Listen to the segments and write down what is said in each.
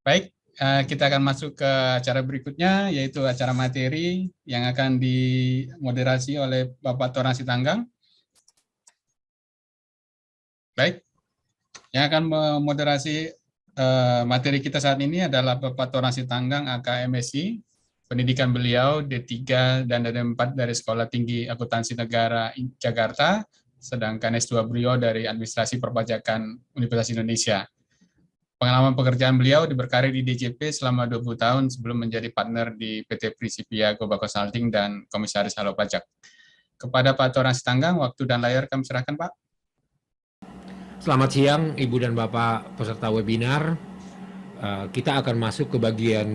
Baik, kita akan masuk ke acara berikutnya, yaitu acara materi yang akan dimoderasi oleh Bapak Toran Sitanggang. Baik, yang akan memoderasi materi kita saat ini adalah Bapak Toran Sitanggang, AKMSI. Pendidikan beliau D3 dan D4 dari Sekolah Tinggi Akuntansi Negara Jakarta, sedangkan S2 beliau dari Administrasi Perpajakan Universitas Indonesia. Pengalaman pekerjaan beliau diberkarir di DJP selama 20 tahun sebelum menjadi partner di PT Principia Global Consulting dan Komisaris Halo Pajak. Kepada Pak Toran Sitanggang, waktu dan layar kami serahkan, Pak. Selamat siang, Ibu dan Bapak peserta webinar. Kita akan masuk ke bagian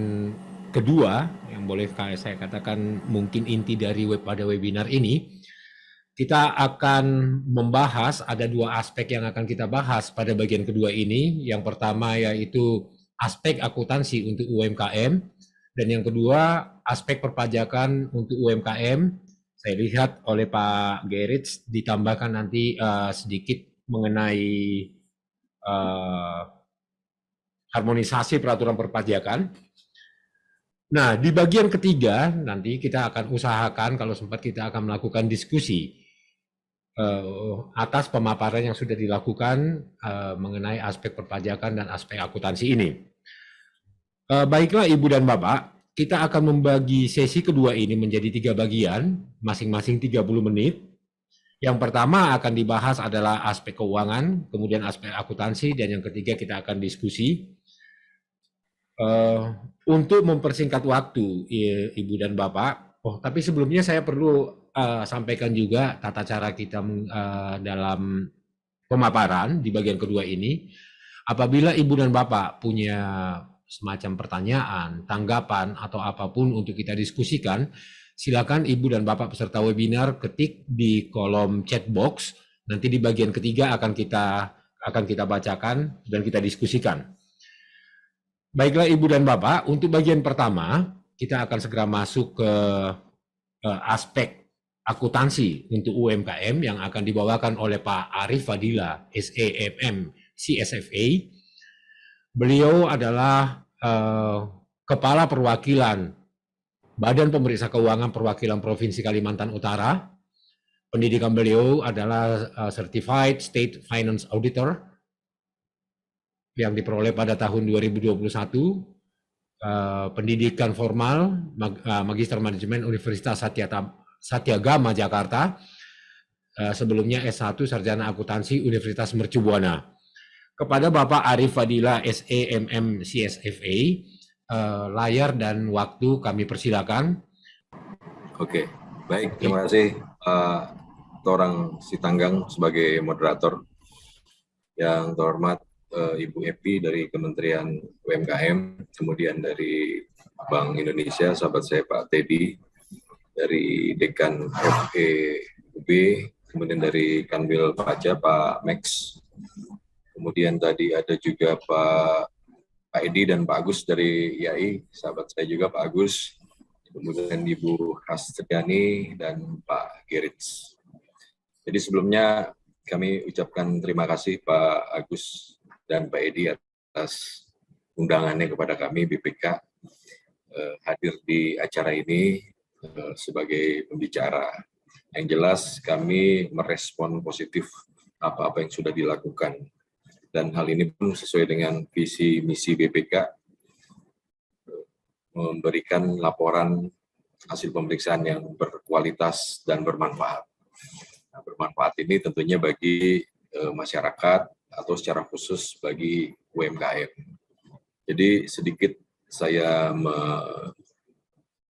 kedua, yang boleh saya katakan mungkin inti dari pada webinar ini. Kita akan membahas, ada dua aspek yang akan kita bahas pada bagian kedua ini. Yang pertama yaitu aspek akuntansi untuk UMKM, dan yang kedua aspek perpajakan untuk UMKM. Saya lihat oleh Pak Gerits ditambahkan nanti sedikit mengenai harmonisasi peraturan perpajakan. Nah, di bagian ketiga nanti kita akan usahakan kalau sempat kita akan melakukan diskusi atas pemaparan yang sudah dilakukan mengenai aspek perpajakan dan aspek akuntansi ini. Baiklah Ibu dan Bapak, kita akan membagi sesi kedua ini menjadi 3 bagian, masing-masing 30 menit. Yang pertama akan dibahas adalah aspek keuangan, kemudian aspek akuntansi, dan yang ketiga kita akan diskusi. Untuk mempersingkat waktu, Ibu dan Bapak, tapi sebelumnya saya perlu sampaikan juga tata cara kita dalam pemaparan di bagian kedua ini. Apabila Ibu dan Bapak punya semacam pertanyaan, tanggapan, atau apapun untuk kita diskusikan, silakan Ibu dan Bapak peserta webinar ketik di kolom chat box. Nanti di bagian ketiga akan kita bacakan dan kita diskusikan. Baiklah Ibu dan Bapak, untuk bagian pertama kita akan segera masuk ke aspek akuntansi untuk UMKM yang akan dibawakan oleh Pak Arif Fadila, SEMM CSFA. Beliau adalah Kepala Perwakilan Badan Pemeriksa Keuangan Perwakilan Provinsi Kalimantan Utara. Pendidikan beliau adalah Certified State Finance Auditor yang diperoleh pada tahun 2021. Pendidikan formal Magister Manajemen Universitas Satyagama Jakarta. Sebelumnya S1 Sarjana Akuntansi Universitas Mercu Buana. Kepada Bapak Arif Fadila SEMM CSFA, layar dan waktu kami persilakan. Oke, baik. Terima kasih Pak Toran Sitanggang sebagai moderator. Yang terhormat Ibu Epi dari Kementerian UMKM, kemudian dari Bank Indonesia, sahabat saya Pak Teddy, dari Dekan FEUB, kemudian dari Kanwil Pajak Pak Max, kemudian tadi ada juga Pak Edi dan Pak Agus dari IAI, sahabat saya juga Pak Agus, kemudian Ibu Hastriani dan Pak Gerits. Jadi sebelumnya kami ucapkan terima kasih Pak Agus dan Pak Edi atas undangannya kepada kami BPK hadir di acara ini sebagai pembicara. Yang jelas kami merespon positif apa-apa yang sudah dilakukan. Dan hal ini pun sesuai dengan visi misi BPK memberikan laporan hasil pemeriksaan yang berkualitas dan bermanfaat. Nah, bermanfaat ini tentunya bagi masyarakat atau secara khusus bagi UMKM. Jadi sedikit saya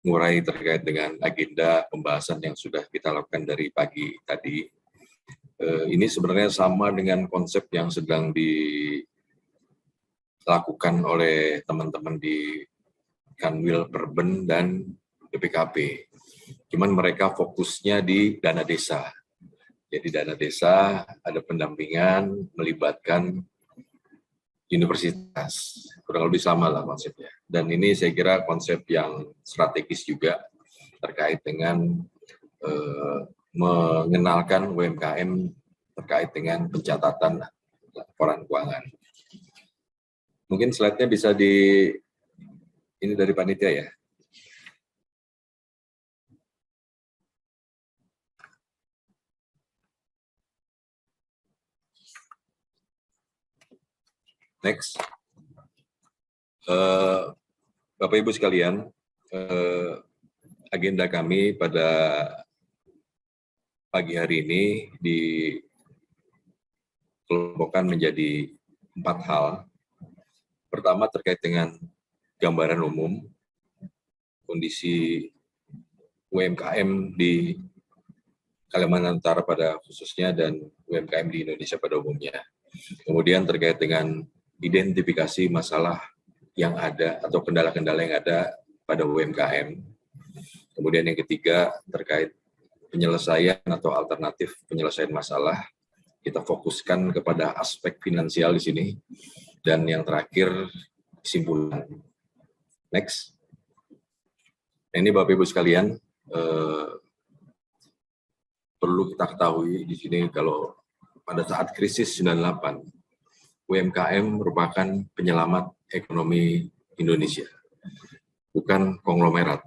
mengurai terkait dengan agenda pembahasan yang sudah kita lakukan dari pagi tadi. Ini sebenarnya sama dengan konsep yang sedang dilakukan oleh teman-teman di Kanwil Perben dan BPKP. Cuman mereka fokusnya di dana desa. Jadi dana desa ada pendampingan melibatkan universitas, kurang lebih sama lah konsepnya. Dan ini saya kira konsep yang strategis juga terkait dengan mengenalkan UMKM terkait dengan pencatatan laporan keuangan. Mungkin slide-nya bisa ini dari panitia ya. Next. Bapak Ibu sekalian, agenda kami pada pagi hari ini dikelompokkan menjadi 4 hal. Pertama terkait dengan gambaran umum, kondisi UMKM di Kalimantan Utara pada khususnya dan UMKM di Indonesia pada umumnya. Kemudian terkait dengan identifikasi masalah yang ada atau kendala-kendala yang ada pada UMKM. Kemudian yang ketiga terkait penyelesaian atau alternatif penyelesaian masalah. Kita fokuskan kepada aspek finansial di sini. Dan yang terakhir kesimpulan. Next. Ini Bapak Ibu sekalian, perlu kita ketahui di sini kalau pada saat krisis 98, UMKM merupakan penyelamat ekonomi Indonesia, bukan konglomerat.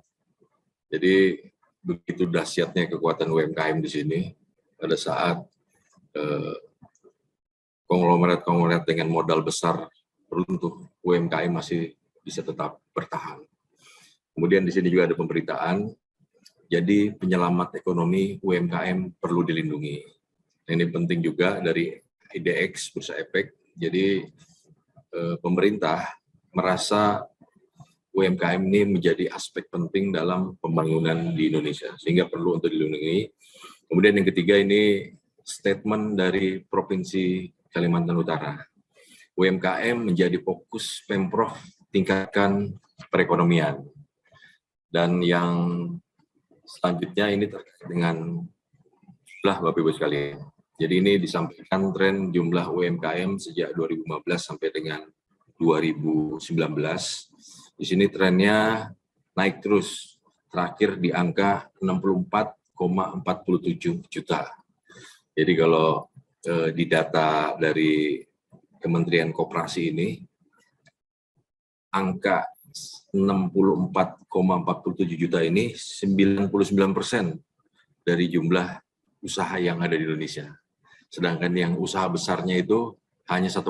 Jadi begitu dahsyatnya kekuatan UMKM di sini pada saat konglomerat dengan modal besar runtuh, UMKM masih bisa tetap bertahan. Kemudian di sini juga ada pemberitaan, jadi penyelamat ekonomi UMKM perlu dilindungi. Ini penting juga dari IDX Bursa Efek. Jadi pemerintah merasa UMKM ini menjadi aspek penting dalam pembangunan di Indonesia, sehingga perlu untuk dilindungi. Kemudian yang ketiga ini statement dari Provinsi Kalimantan Utara. UMKM menjadi fokus Pemprov tingkatkan perekonomian. Dan yang selanjutnya ini terkait dengan jumlah Bapak Ibu sekalian. Jadi ini disampaikan tren jumlah UMKM sejak 2015 sampai dengan 2019. Di sini trennya naik terus, terakhir di angka 64,47 juta. Jadi kalau di data dari Kementerian Koperasi ini, angka 64,47 juta ini 99% dari jumlah usaha yang ada di Indonesia. Sedangkan yang usaha besarnya itu hanya 1%.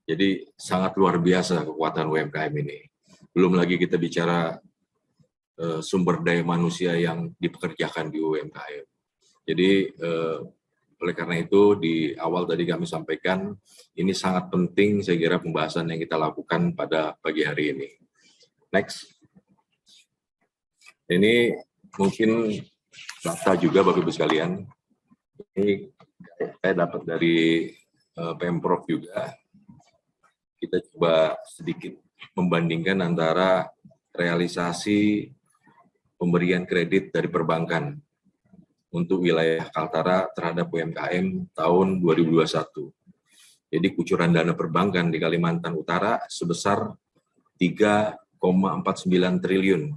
Jadi sangat luar biasa kekuatan UMKM ini. Belum lagi kita bicara sumber daya manusia yang dipekerjakan di UMKM. Jadi oleh karena itu di awal tadi kami sampaikan ini sangat penting saya kira pembahasan yang kita lakukan pada pagi hari ini. Next. Ini mungkin data juga Bapak Ibu sekalian. Ini saya dapat dari Pemprov juga. Kita coba sedikit membandingkan antara realisasi pemberian kredit dari perbankan untuk wilayah Kaltara terhadap UMKM tahun 2021. Jadi kucuran dana perbankan di Kalimantan Utara sebesar 3,49 triliun.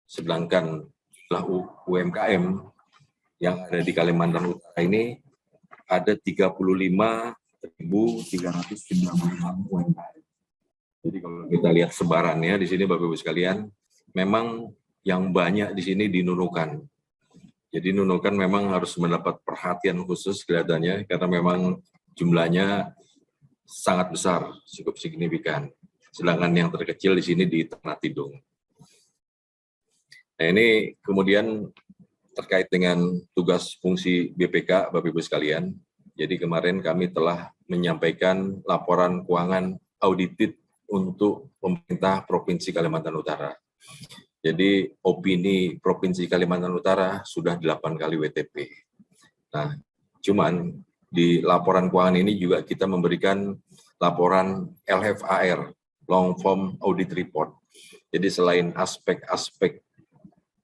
Sedangkan jumlah UMKM yang ada di Kalimantan Utara ini ada 35.395 UMKM. Jadi kalau kita lihat sebarannya di sini Bapak Ibu sekalian, memang yang banyak di sini di Nunukan. Jadi Nunukan memang harus mendapat perhatian khusus kelihatannya karena memang jumlahnya sangat besar, cukup signifikan. Sedangkan yang terkecil di sini di Tanah Tidung. Nah ini kemudian terkait dengan tugas fungsi BPK, Bapak Ibu sekalian. Jadi kemarin kami telah menyampaikan laporan keuangan audited untuk pemerintah Provinsi Kalimantan Utara. Jadi opini Provinsi Kalimantan Utara sudah 8 kali WTP. Nah, cuman di laporan keuangan ini juga kita memberikan laporan LFAR, Long Form Audit Report. Jadi selain aspek-aspek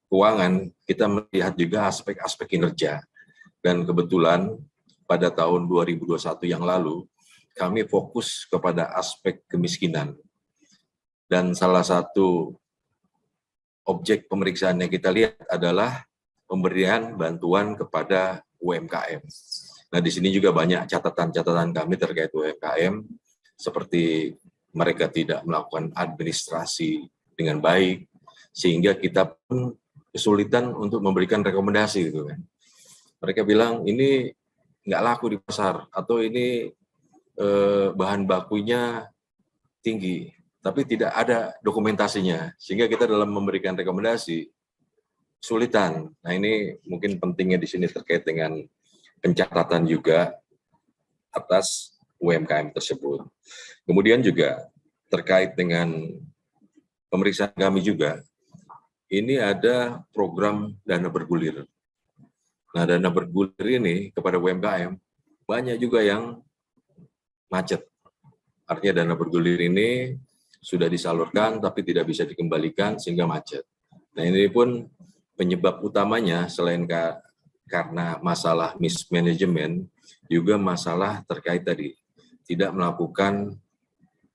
keuangan, kita melihat juga aspek-aspek kinerja. Dan kebetulan pada tahun 2021 yang lalu, kami fokus kepada aspek kemiskinan. Dan salah satu objek pemeriksaan yang kita lihat adalah pemberian bantuan kepada UMKM. Nah, di sini juga banyak catatan-catatan kami terkait UMKM, seperti mereka tidak melakukan administrasi dengan baik, sehingga kita pun kesulitan untuk memberikan rekomendasi gitu kan. Mereka bilang ini nggak laku di pasar, atau ini bahan bakunya tinggi, tapi tidak ada dokumentasinya, sehingga kita dalam memberikan rekomendasi kesulitan. Nah, ini mungkin pentingnya di sini terkait dengan pencatatan juga atas UMKM tersebut. Kemudian juga terkait dengan pemeriksaan kami juga, ini ada program dana bergulir. Nah, dana bergulir ini kepada UMKM banyak juga yang macet. Artinya dana bergulir ini sudah disalurkan tapi tidak bisa dikembalikan sehingga macet. Nah, ini pun penyebab utamanya selain karena masalah mismanagement, juga masalah terkait tadi tidak melakukan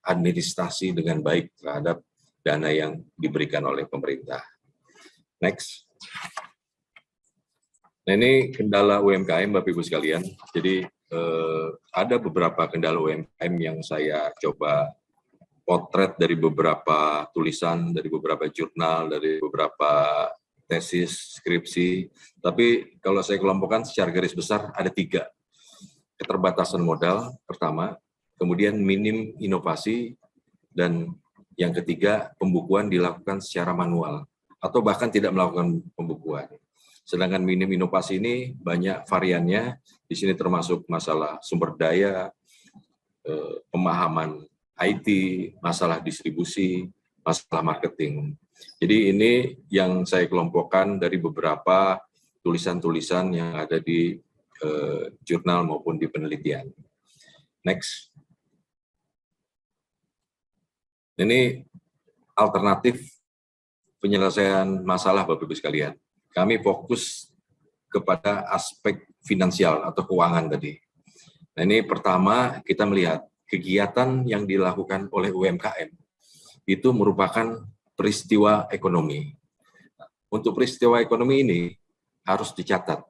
administrasi dengan baik terhadap dana yang diberikan oleh pemerintah. Next. Nah, ini kendala UMKM Bapak Ibu sekalian. Jadi ada beberapa kendala UMKM yang saya coba potret dari beberapa tulisan, dari beberapa jurnal, dari beberapa tesis, skripsi. Tapi kalau saya kelompokkan secara garis besar ada 3. Keterbatasan modal pertama, kemudian minim inovasi, dan yang ketiga pembukuan dilakukan secara manual atau bahkan tidak melakukan pembukuan. Sedangkan minim inovasi ini banyak variannya, di sini termasuk masalah sumber daya, pemahaman IT, masalah distribusi, masalah marketing. Jadi ini yang saya kelompokkan dari beberapa tulisan-tulisan yang ada di jurnal maupun di penelitian. Next. Ini alternatif penyelesaian masalah Bapak Ibu sekalian. Kami fokus kepada aspek finansial atau keuangan tadi. Nah, ini pertama kita melihat kegiatan yang dilakukan oleh UMKM itu merupakan peristiwa ekonomi. Untuk peristiwa ekonomi ini harus dicatat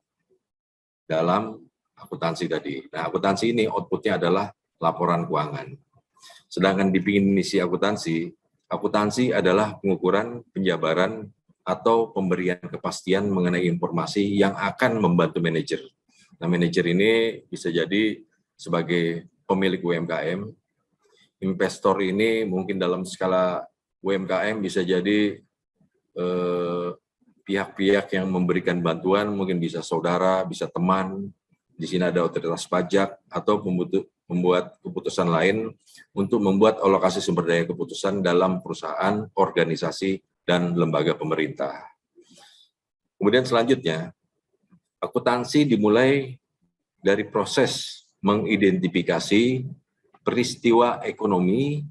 dalam akuntansi tadi. Nah, akuntansi ini outputnya adalah laporan keuangan. Sedangkan definisi akuntansi adalah pengukuran, penjabaran, atau pemberian kepastian mengenai informasi yang akan membantu manajer. Nah, manajer ini bisa jadi sebagai pemilik UMKM, investor ini mungkin dalam skala UMKM bisa jadi pihak-pihak yang memberikan bantuan, mungkin bisa saudara, bisa teman, di sini ada otoritas pajak, atau membuat keputusan lain untuk membuat alokasi sumber daya keputusan dalam perusahaan, organisasi, dan lembaga pemerintah. Kemudian selanjutnya, akuntansi dimulai dari proses mengidentifikasi peristiwa ekonomi.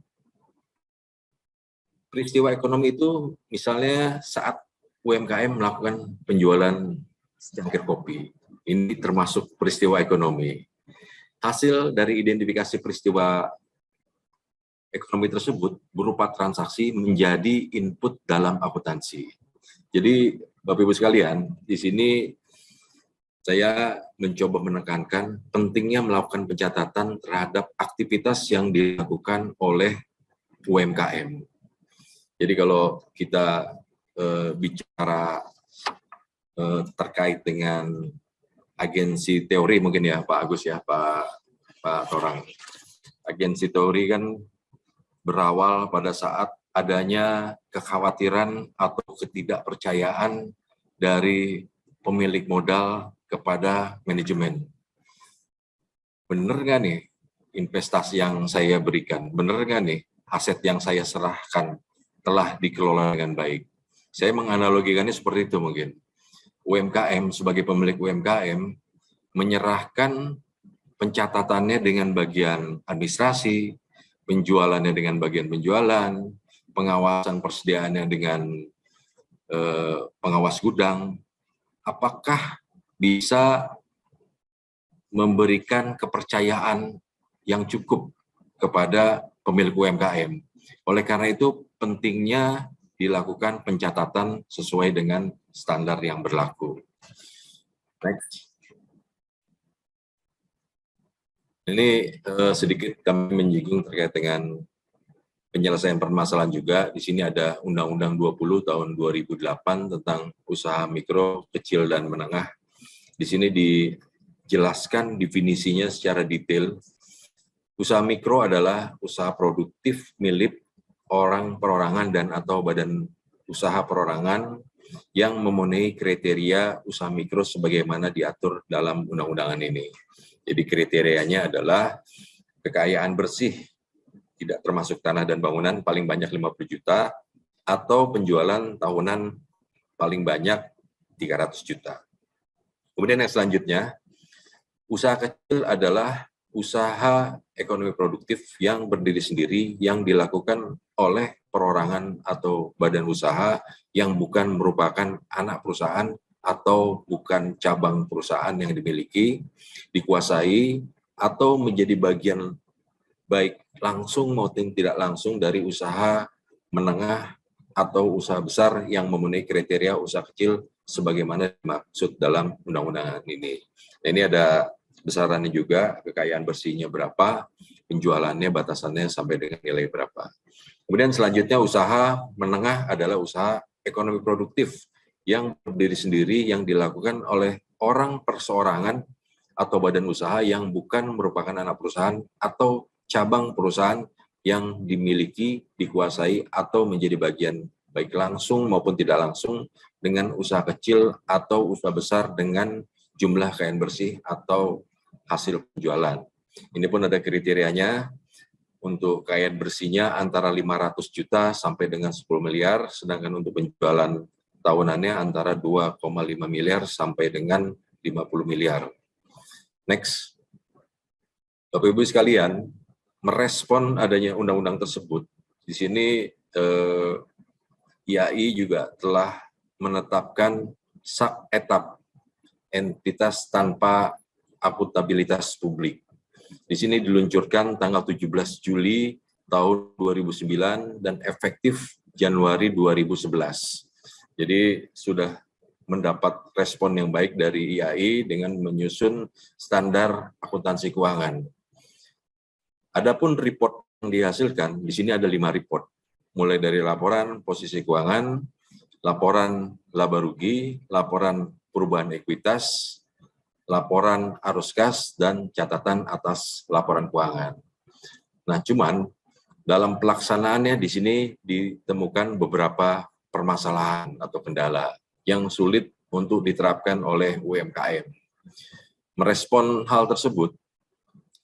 Peristiwa ekonomi itu misalnya saat UMKM melakukan penjualan secangkir kopi. Ini termasuk peristiwa ekonomi. Hasil dari identifikasi peristiwa ekonomi tersebut berupa transaksi menjadi input dalam akuntansi. Jadi Bapak Ibu sekalian, di sini saya mencoba menekankan pentingnya melakukan pencatatan terhadap aktivitas yang dilakukan oleh UMKM. Jadi kalau kita bicara terkait dengan agensi teori mungkin ya Pak Agus ya, Pak Torang. Agensi teori kan berawal pada saat adanya kekhawatiran atau ketidakpercayaan dari pemilik modal kepada manajemen. Benar nggak nih investasi yang saya berikan? Benar nggak nih aset yang saya serahkan telah dikelola dengan baik? Saya menganalogikannya seperti itu mungkin. UMKM sebagai pemilik UMKM menyerahkan pencatatannya dengan bagian administrasi, penjualannya dengan bagian penjualan, pengawasan persediaannya dengan pengawas gudang. Apakah bisa memberikan kepercayaan yang cukup kepada pemilik UMKM? Oleh karena itu pentingnya dilakukan pencatatan sesuai dengan standar yang berlaku. Next. Ini sedikit kami menyinggung terkait dengan penyelesaian permasalahan juga. Di sini ada Undang-Undang 20 tahun 2008 tentang usaha mikro, kecil, dan menengah. Di sini dijelaskan definisinya secara detail. Usaha mikro adalah usaha produktif milik orang perorangan dan atau badan usaha perorangan yang memenuhi kriteria usaha mikro sebagaimana diatur dalam undang-undangan ini. Jadi kriterianya adalah kekayaan bersih, tidak termasuk tanah dan bangunan, paling banyak 50 juta, atau penjualan tahunan paling banyak 300 juta. Kemudian yang selanjutnya, usaha kecil adalah usaha ekonomi produktif yang berdiri sendiri yang dilakukan oleh perorangan atau badan usaha yang bukan merupakan anak perusahaan atau bukan cabang perusahaan yang dimiliki, dikuasai, atau menjadi bagian baik langsung maupun tidak langsung dari usaha menengah atau usaha besar yang memenuhi kriteria usaha kecil sebagaimana dimaksud dalam undang-undangan ini. Ini ada besarannya juga, kekayaan bersihnya berapa, penjualannya batasannya sampai dengan nilai berapa. Kemudian selanjutnya usaha menengah adalah usaha ekonomi produktif yang berdiri sendiri yang dilakukan oleh orang perseorangan atau badan usaha yang bukan merupakan anak perusahaan atau cabang perusahaan yang dimiliki, dikuasai, atau menjadi bagian baik langsung maupun tidak langsung dengan usaha kecil atau usaha besar dengan jumlah kekayaan bersih atau hasil penjualan. Ini pun ada kriterianya. Untuk kekayaan bersihnya antara 500 juta sampai dengan 10 miliar, sedangkan untuk penjualan tahunannya antara 2,5 miliar sampai dengan 50 miliar. Next. Bapak Ibu sekalian, merespon adanya undang-undang tersebut, di sini IAI juga telah menetapkan sub-etap entitas tanpa akuntabilitas publik. Di sini diluncurkan tanggal 17 Juli tahun 2009 dan efektif Januari 2011. Jadi sudah mendapat respon yang baik dari IAI dengan menyusun standar akuntansi keuangan. Adapun report yang dihasilkan, di sini ada 5 report. Mulai dari laporan posisi keuangan, laporan laba rugi, laporan perubahan ekuitas, laporan arus kas, dan catatan atas laporan keuangan. Nah, cuman dalam pelaksanaannya di sini ditemukan beberapa permasalahan atau kendala yang sulit untuk diterapkan oleh UMKM. Merespon hal tersebut,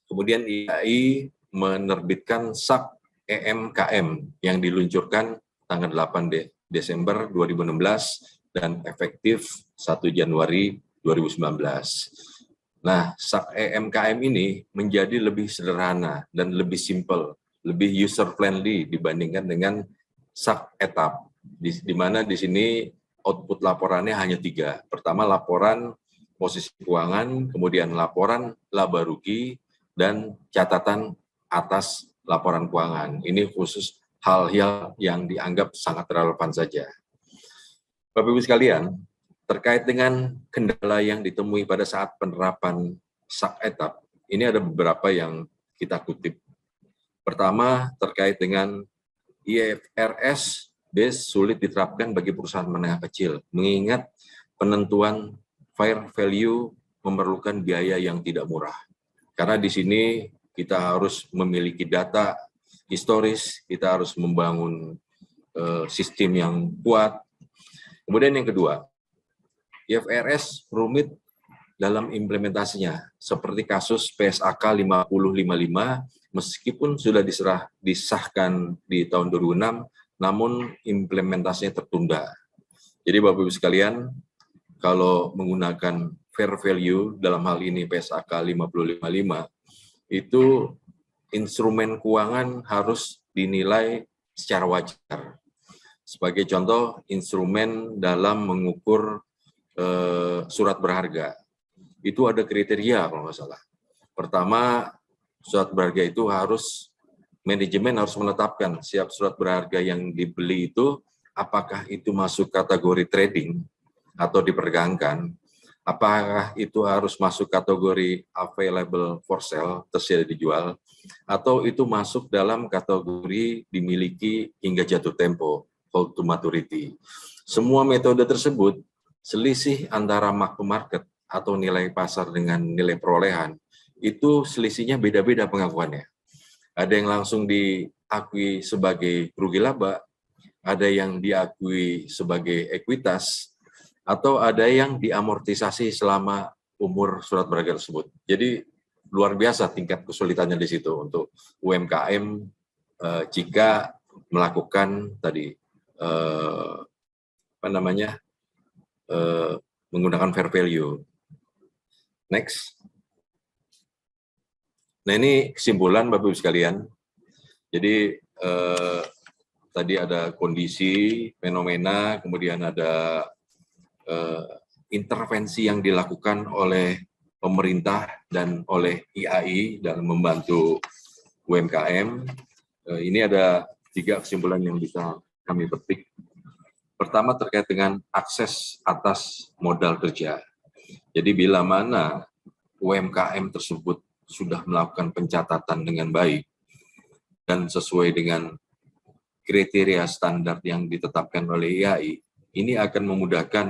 kemudian IAI menerbitkan SAK EMKM yang diluncurkan tanggal 8 Desember 2016 dan efektif 1 Januari 2019. Nah, SAK EMKM ini menjadi lebih sederhana dan lebih simple, lebih user-friendly dibandingkan dengan SAK etap, di mana di sini output laporannya hanya 3. Pertama, laporan posisi keuangan, kemudian laporan laba rugi, dan catatan atas laporan keuangan. Ini khusus hal-hal yang dianggap sangat relevan saja. Bapak Ibu sekalian, terkait dengan kendala yang ditemui pada saat penerapan SAK etap, ini ada beberapa yang kita kutip. Pertama, terkait dengan IFRS base sulit diterapkan bagi perusahaan menengah kecil, mengingat penentuan fair value memerlukan biaya yang tidak murah. Karena di sini kita harus memiliki data historis, kita harus membangun sistem yang kuat. Kemudian yang kedua, IFRS rumit dalam implementasinya, seperti kasus PSAK 5055, meskipun sudah disahkan di tahun 2006, namun implementasinya tertunda. Jadi Bapak Ibu sekalian, kalau menggunakan fair value dalam hal ini PSAK 5055, itu instrumen keuangan harus dinilai secara wajar. Sebagai contoh, instrumen dalam mengukur surat berharga. Itu ada kriteria kalau nggak salah. Pertama, surat berharga itu manajemen harus menetapkan siap surat berharga yang dibeli itu apakah itu masuk kategori trading atau diperdagangkan, apakah itu harus masuk kategori available for sale, tersedia dijual, atau itu masuk dalam kategori dimiliki hingga jatuh tempo, hold to maturity. Semua metode tersebut, selisih antara mark to market atau nilai pasar dengan nilai perolehan, itu selisihnya beda-beda pengakuannya. Ada yang langsung diakui sebagai rugi laba, ada yang diakui sebagai ekuitas, atau ada yang diamortisasi selama umur surat berharga tersebut. Jadi luar biasa tingkat kesulitannya di situ untuk UMKM jika melakukan tadi menggunakan fair value. Next. Nah, ini kesimpulan Bapak Ibu sekalian. Jadi tadi ada kondisi, fenomena, kemudian ada intervensi yang dilakukan oleh pemerintah dan oleh IAI dalam membantu UMKM. Ini ada 3 kesimpulan yang bisa kami petik. Pertama terkait dengan akses atas modal kerja. Jadi bila mana UMKM tersebut sudah melakukan pencatatan dengan baik dan sesuai dengan kriteria standar yang ditetapkan oleh IAI, ini akan memudahkan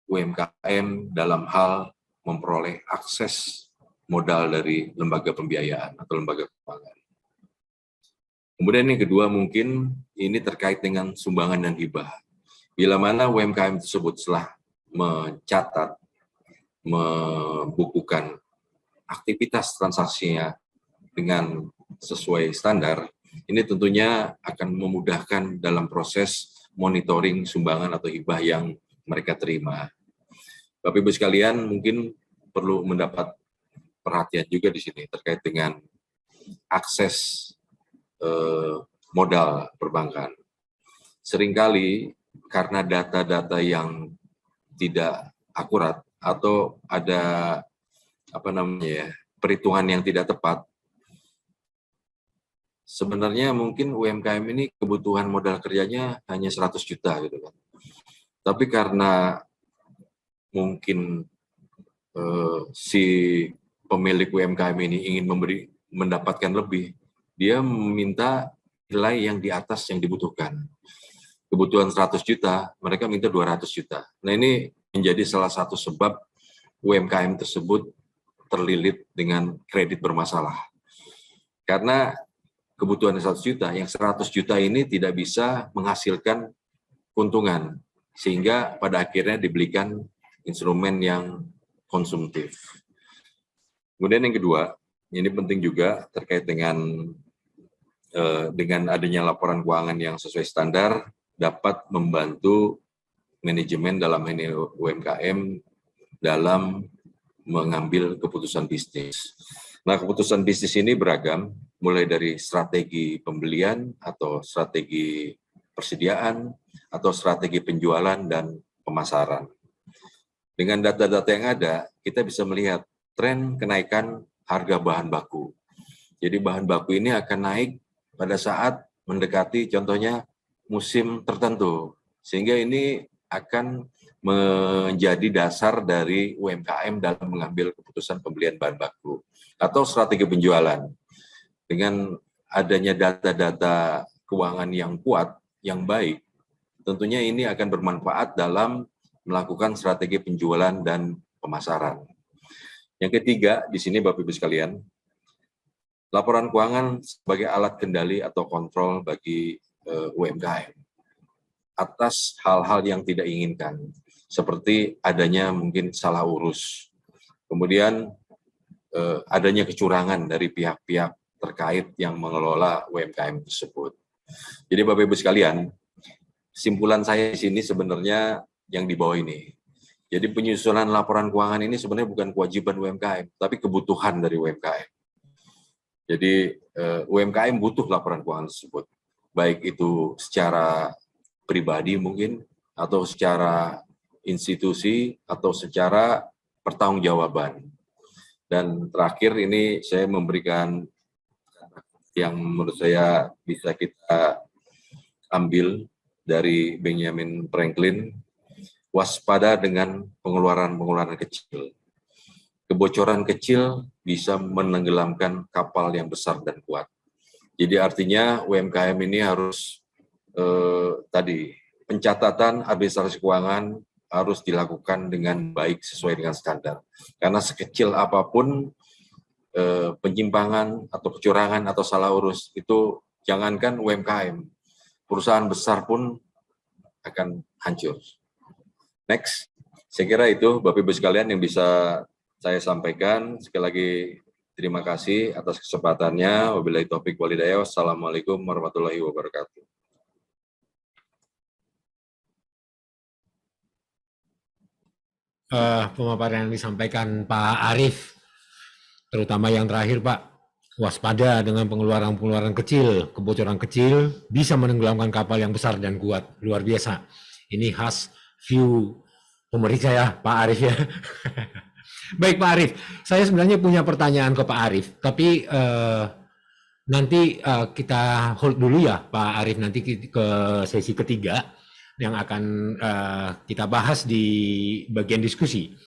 UMKM dalam hal memperoleh akses modal dari lembaga pembiayaan atau lembaga keuangan. Kemudian yang kedua mungkin ini terkait dengan sumbangan dan hibah. Bila mana UMKM tersebut setelah mencatat, membukukan aktivitas transaksinya dengan sesuai standar, ini tentunya akan memudahkan dalam proses monitoring sumbangan atau hibah yang mereka terima. Bapak Ibu sekalian mungkin perlu mendapat perhatian juga di sini terkait dengan akses modal perbankan. Seringkali karena data-data yang tidak akurat atau ada perhitungan yang tidak tepat, sebenarnya mungkin UMKM ini kebutuhan modal kerjanya hanya 100 juta gitu kan. Tapi karena mungkin si pemilik UMKM ini ingin mendapatkan lebih, dia meminta nilai yang di atas yang dibutuhkan. Kebutuhan 100 juta, mereka minta 200 juta. Nah, ini menjadi salah satu sebab UMKM tersebut terlilit dengan kredit bermasalah. Karena kebutuhan 100 juta, yang 100 juta ini tidak bisa menghasilkan keuntungan, sehingga pada akhirnya dibelikan instrumen yang konsumtif. Kemudian yang kedua, ini penting juga terkait dengan adanya laporan keuangan yang sesuai standar, dapat membantu manajemen dalam ini UMKM dalam mengambil keputusan bisnis. Nah, keputusan bisnis ini beragam, mulai dari strategi pembelian atau strategi persediaan atau strategi penjualan dan pemasaran. Dengan data-data yang ada, kita bisa melihat tren kenaikan harga bahan baku. Jadi bahan baku ini akan naik pada saat mendekati contohnya musim tertentu, sehingga ini akan menjadi dasar dari UMKM dalam mengambil keputusan pembelian bahan baku atau strategi penjualan. Dengan adanya data-data keuangan yang kuat, yang baik, tentunya ini akan bermanfaat dalam melakukan strategi penjualan dan pemasaran. Yang ketiga, di sini Bapak Ibu sekalian, laporan keuangan sebagai alat kendali atau kontrol bagi UMKM atas hal-hal yang tidak inginkan, seperti adanya mungkin salah urus, kemudian adanya kecurangan dari pihak-pihak terkait yang mengelola UMKM tersebut. Jadi Bapak Ibu sekalian, kesimpulan saya di sini sebenarnya yang di bawah ini. Jadi penyusunan laporan keuangan ini sebenarnya bukan kewajiban UMKM, tapi kebutuhan dari UMKM. Jadi UMKM butuh laporan keuangan tersebut, baik itu secara pribadi mungkin, atau secara institusi, atau secara pertanggungjawaban. Dan terakhir ini saya memberikan yang menurut saya bisa kita ambil dari Benjamin Franklin. waspada dengan pengeluaran-pengeluaran kecil. Kebocoran kecil bisa menenggelamkan kapal yang besar dan kuat. Jadi artinya UMKM ini harus tadi pencatatan administrasi keuangan harus dilakukan dengan baik sesuai dengan standar. Karena sekecil apapun penyimpangan atau kecurangan atau salah urus itu jangankan UMKM, perusahaan besar pun akan hancur. Next, saya kira itu Bapak Ibu sekalian yang bisa saya sampaikan. Sekali lagi terima kasih atas kesempatannya. Wabillahi taufiq wal hidayah. Wassalamualaikum warahmatullahi wabarakatuh. Pemaparan yang disampaikan Pak Arief, terutama yang terakhir Pak, waspada dengan pengeluaran-pengeluaran kecil, kebocoran kecil bisa menenggelamkan kapal yang besar dan kuat, luar biasa. Ini khas view pemeriksa ya Pak Arief ya. Baik Pak Arief, saya sebenarnya punya pertanyaan ke Pak Arief, tapi nanti kita hold dulu ya Pak Arief, nanti ke sesi ketiga yang akan kita bahas di bagian diskusi.